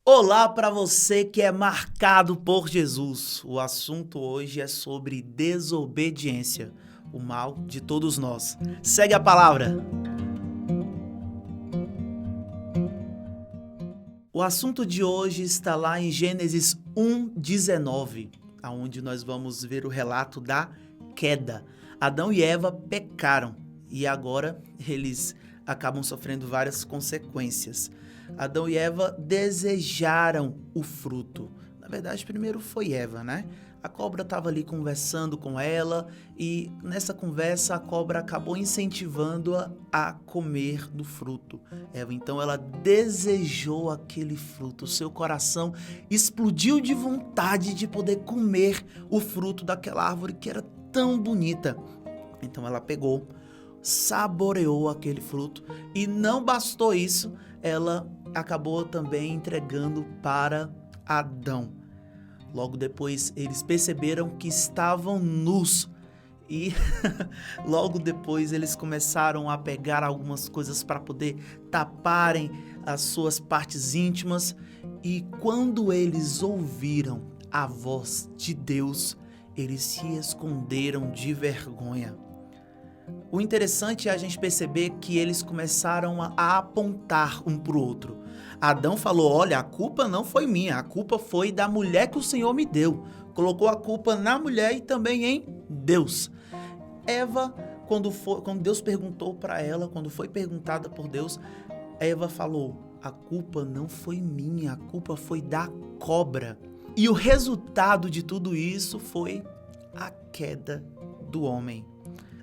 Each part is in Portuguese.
Olá para você que é marcado por Jesus. O assunto hoje é sobre desobediência, o mal de todos nós. Segue a palavra. O assunto de hoje está lá em Gênesis 1:19, aonde nós vamos ver o relato da queda. Adão e Eva pecaram e agora eles acabam sofrendo várias consequências. Adão e Eva desejaram o fruto. Na verdade, primeiro foi Eva, né? A cobra estava ali conversando com ela e nessa conversa a cobra acabou incentivando-a a comer do fruto. Eva, então ela desejou aquele fruto. O seu coração explodiu de vontade de poder comer o fruto daquela árvore que era tão bonita. Então ela pegou, saboreou aquele fruto e não bastou isso, ela acabou também entregando para Adão. Logo depois eles perceberam que estavam nus e logo depois eles começaram a pegar algumas coisas para poder taparem as suas partes íntimas, e quando eles ouviram a voz de Deus, eles se esconderam de vergonha. O interessante é a gente perceber que eles começaram a apontar um para o outro. Adão falou: olha, a culpa não foi minha, a culpa foi da mulher que o Senhor me deu. Colocou a culpa na mulher e também em Deus. Eva, quando Deus perguntou para ela, quando foi perguntada por Deus, Eva falou: a culpa não foi minha, a culpa foi da cobra. E o resultado de tudo isso foi a queda do homem.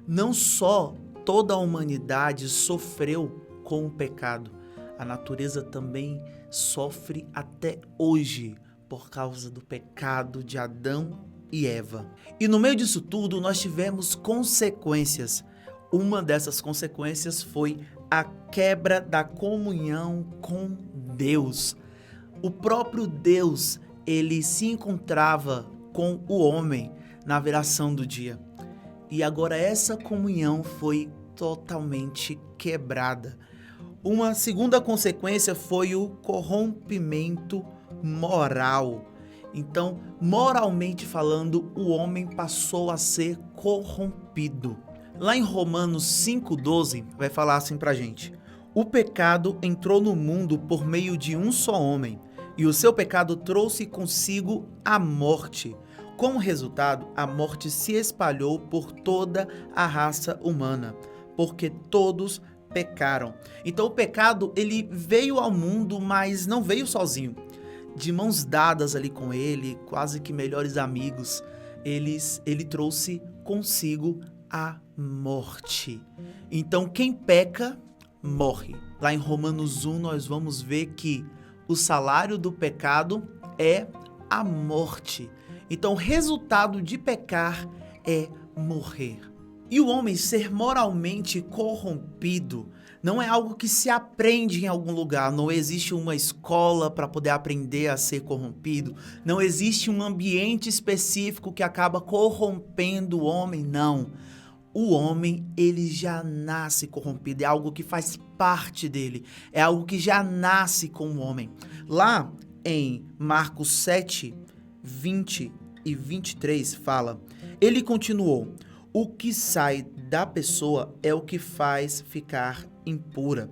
Não só toda a humanidade sofreu com o pecado, a natureza também sofre até hoje por causa do pecado de Adão e Eva. E no meio disso tudo nós tivemos consequências. Uma dessas consequências foi a quebra da comunhão com Deus. O próprio Deus, ele se encontrava com o homem na viração do dia. E agora essa comunhão foi totalmente quebrada. Uma segunda consequência foi o corrompimento moral. Então, moralmente falando, o homem passou a ser corrompido. Lá em Romanos 5:12 vai falar assim pra gente: o pecado entrou no mundo por meio de um só homem, e o seu pecado trouxe consigo a morte. Como resultado, a morte se espalhou por toda a raça humana, porque todos pecaram. Então o pecado, ele veio ao mundo, mas não veio sozinho. De mãos dadas ali com ele, quase que melhores amigos, ele trouxe consigo a morte. Então quem peca, morre. Lá em Romanos 1 nós vamos ver que o salário do pecado é a morte. Então, o resultado de pecar é morrer. E o homem ser moralmente corrompido não é algo que se aprende em algum lugar. Não existe uma escola para poder aprender a ser corrompido. Não existe um ambiente específico que acaba corrompendo o homem, não. O homem, ele já nasce corrompido, é algo que faz parte dele, é algo que já nasce com o homem. Lá em Marcos 7, 20 e 23 fala: ele continuou: o que sai da pessoa é o que faz ficar impura,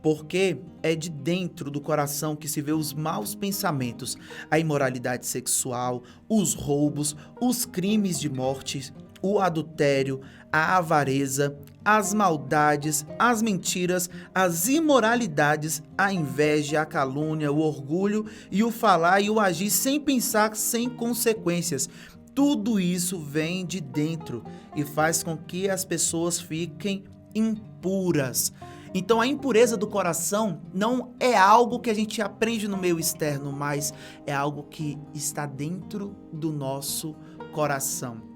porque é de dentro do coração que se vê os maus pensamentos, a imoralidade sexual, os roubos, os crimes de morte, o adultério, a avareza, as maldades, as mentiras, as imoralidades, a inveja, a calúnia, o orgulho e o falar e o agir sem pensar, sem consequências. Tudo isso vem de dentro e faz com que as pessoas fiquem impuras. Então a impureza do coração não é algo que a gente aprende no meio externo, mas é algo que está dentro do nosso coração.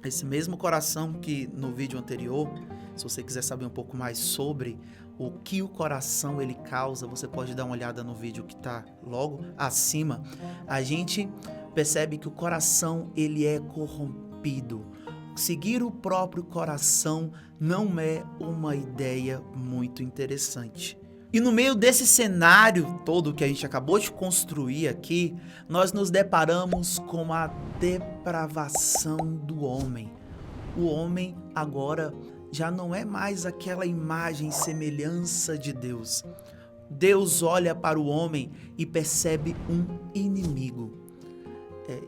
Esse mesmo coração que no vídeo anterior, se você quiser saber um pouco mais sobre o que o coração ele causa, você pode dar uma olhada no vídeo que está logo acima. A gente percebe que o coração ele é corrompido. Seguir o próprio coração não é uma ideia muito interessante. E no meio desse cenário todo que a gente acabou de construir aqui, nós nos deparamos com a depravação do homem. O homem agora já não é mais aquela imagem e semelhança de Deus. Deus olha para o homem e percebe um inimigo.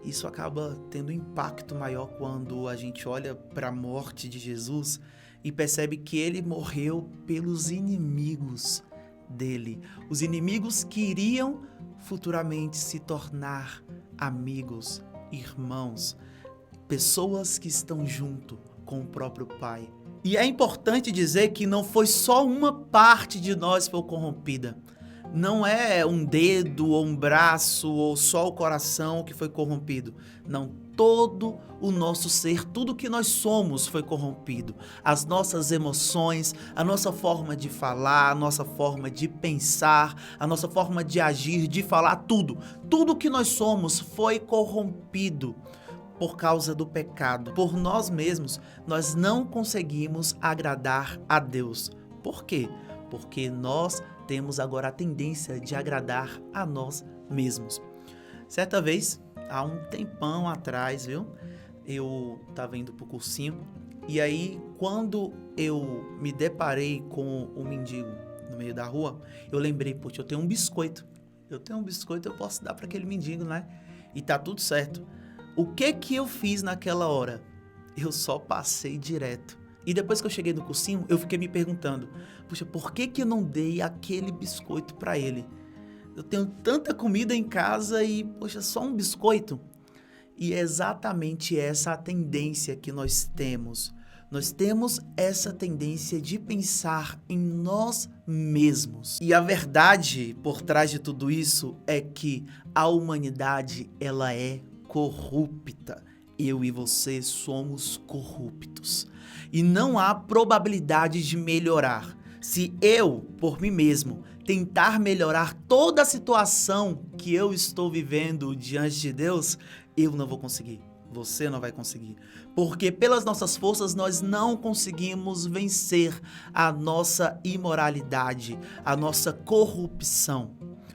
Isso acaba tendo um impacto maior quando a gente olha para a morte de Jesus e percebe que ele morreu pelos inimigos dele. Os inimigos que iriam futuramente se tornar amigos, irmãos, pessoas que estão junto com o próprio Pai. E é importante dizer que não foi só uma parte de nós que foi corrompida. Não é um dedo ou um braço ou só o coração que foi corrompido. Não, todo o nosso ser, tudo que nós somos foi corrompido. As nossas emoções, a nossa forma de falar, a nossa forma de pensar, a nossa forma de agir, de falar, tudo que nós somos foi corrompido por causa do pecado. Por nós mesmos, nós não conseguimos agradar a Deus. Por quê? Porque nós temos agora a tendência de agradar a nós mesmos. Certa vez, há um tempão atrás, eu estava indo pro cursinho e aí quando eu me deparei com um mendigo no meio da rua, eu lembrei, poxa, eu tenho um biscoito, eu posso dar para aquele mendigo, né? E tá tudo certo. O que eu fiz naquela hora? Eu só passei direto. E depois que eu cheguei no cursinho, eu fiquei me perguntando, puxa, por que eu não dei aquele biscoito para ele? Eu tenho tanta comida em casa e, poxa, só um biscoito? E é exatamente essa a tendência que nós temos. Nós temos essa tendência de pensar em nós mesmos. E a verdade por trás de tudo isso é que a humanidade, ela é corrupta. Eu e você somos corruptos. E não há probabilidade de melhorar. Se eu, por mim mesmo, tentar melhorar toda a situação que eu estou vivendo diante de Deus, eu não vou conseguir. Você não vai conseguir. Porque pelas nossas forças nós não conseguimos vencer a nossa imoralidade, a nossa corrupção.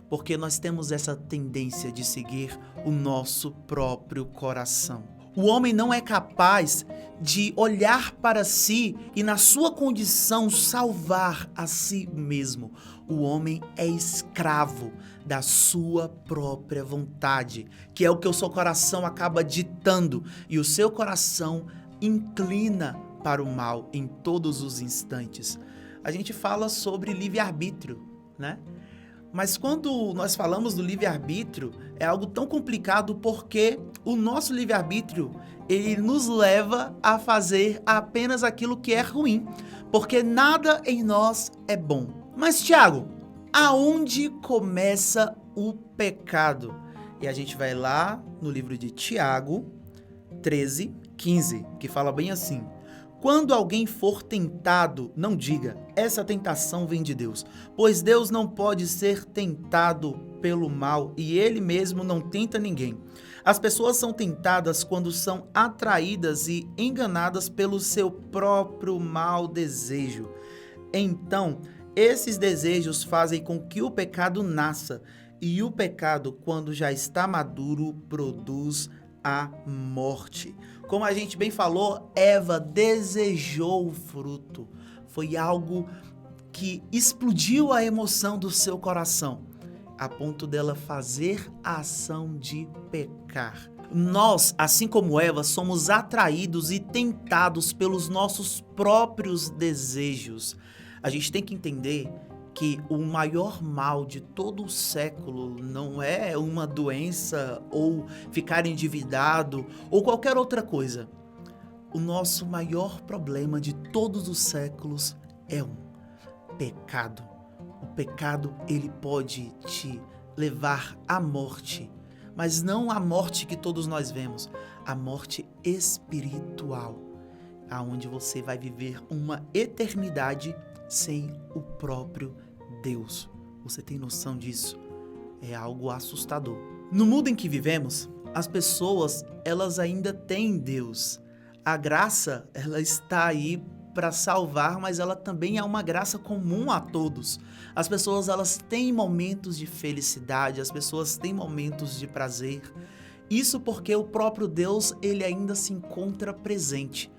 Porque nós temos essa tendência de seguir o nosso próprio coração. O homem não é capaz de olhar para si e, na sua condição, salvar a si mesmo. O homem é escravo da sua própria vontade, que é o que o seu coração acaba ditando, e o seu coração inclina para o mal em todos os instantes. A gente fala sobre livre-arbítrio, né? Mas quando nós falamos do livre-arbítrio, é algo tão complicado porque o nosso livre-arbítrio, ele nos leva a fazer apenas aquilo que é ruim, porque nada em nós é bom. Mas, Tiago, aonde começa o pecado? E a gente vai lá no livro de Tiago 13:15, que fala bem assim: quando alguém for tentado, não diga, essa tentação vem de Deus, pois Deus não pode ser tentado pelo mal e ele mesmo não tenta ninguém. As pessoas são tentadas quando são atraídas e enganadas pelo seu próprio mau desejo. Então, esses desejos fazem com que o pecado nasça, e o pecado, quando já está maduro, produz a morte. Como a gente bem falou, Eva desejou o fruto. Foi algo que explodiu a emoção do seu coração, a ponto dela fazer a ação de pecar. Nós, assim como Eva, somos atraídos e tentados pelos nossos próprios desejos. A gente tem que entender que o maior mal de todo o século não é uma doença ou ficar endividado ou qualquer outra coisa. O nosso maior problema de todos os séculos é pecado. O pecado, ele pode te levar à morte, mas não a morte que todos nós vemos, a morte espiritual, aonde você vai viver uma eternidade sem o próprio Deus. Você tem noção disso? É algo assustador. No mundo em que vivemos, as pessoas, elas ainda têm Deus. A graça, ela está aí para salvar, mas ela também é uma graça comum a todos. As pessoas, elas têm momentos de felicidade, as pessoas têm momentos de prazer. Isso porque o próprio Deus, ele ainda se encontra presente.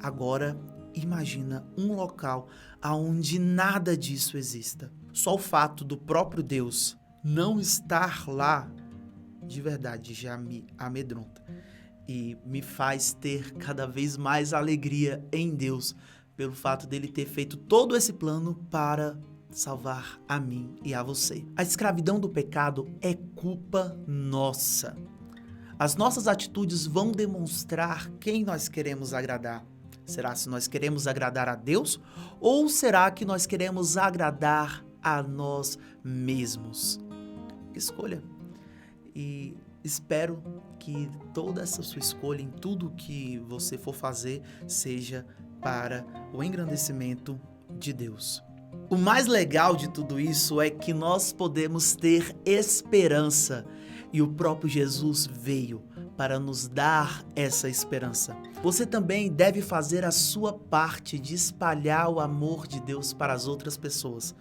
Agora, imagina um local onde nada disso exista. Só o fato do próprio Deus não estar lá, de verdade, já me amedronta. E me faz ter cada vez mais alegria em Deus, pelo fato dele ter feito todo esse plano para salvar a mim e a você. A escravidão do pecado é culpa nossa. As nossas atitudes vão demonstrar quem nós queremos agradar. Será se nós queremos agradar a Deus ou será que nós queremos agradar a nós mesmos? Escolha. E espero que toda essa sua escolha em tudo que você for fazer seja para o engrandecimento de Deus. O mais legal de tudo isso é que nós podemos ter esperança e o próprio Jesus veio para nos dar essa esperança. Você também deve fazer a sua parte de espalhar o amor de Deus para as outras pessoas.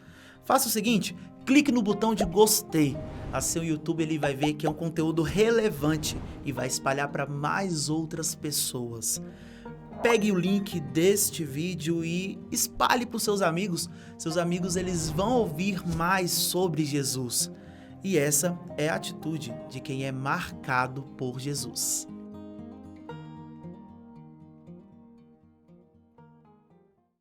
Faça o seguinte, clique no botão de gostei. Assim o YouTube ele vai ver que é um conteúdo relevante e vai espalhar para mais outras pessoas. Pegue o link deste vídeo e espalhe para os seus amigos. Seus amigos eles vão ouvir mais sobre Jesus. E essa é a atitude de quem é marcado por Jesus.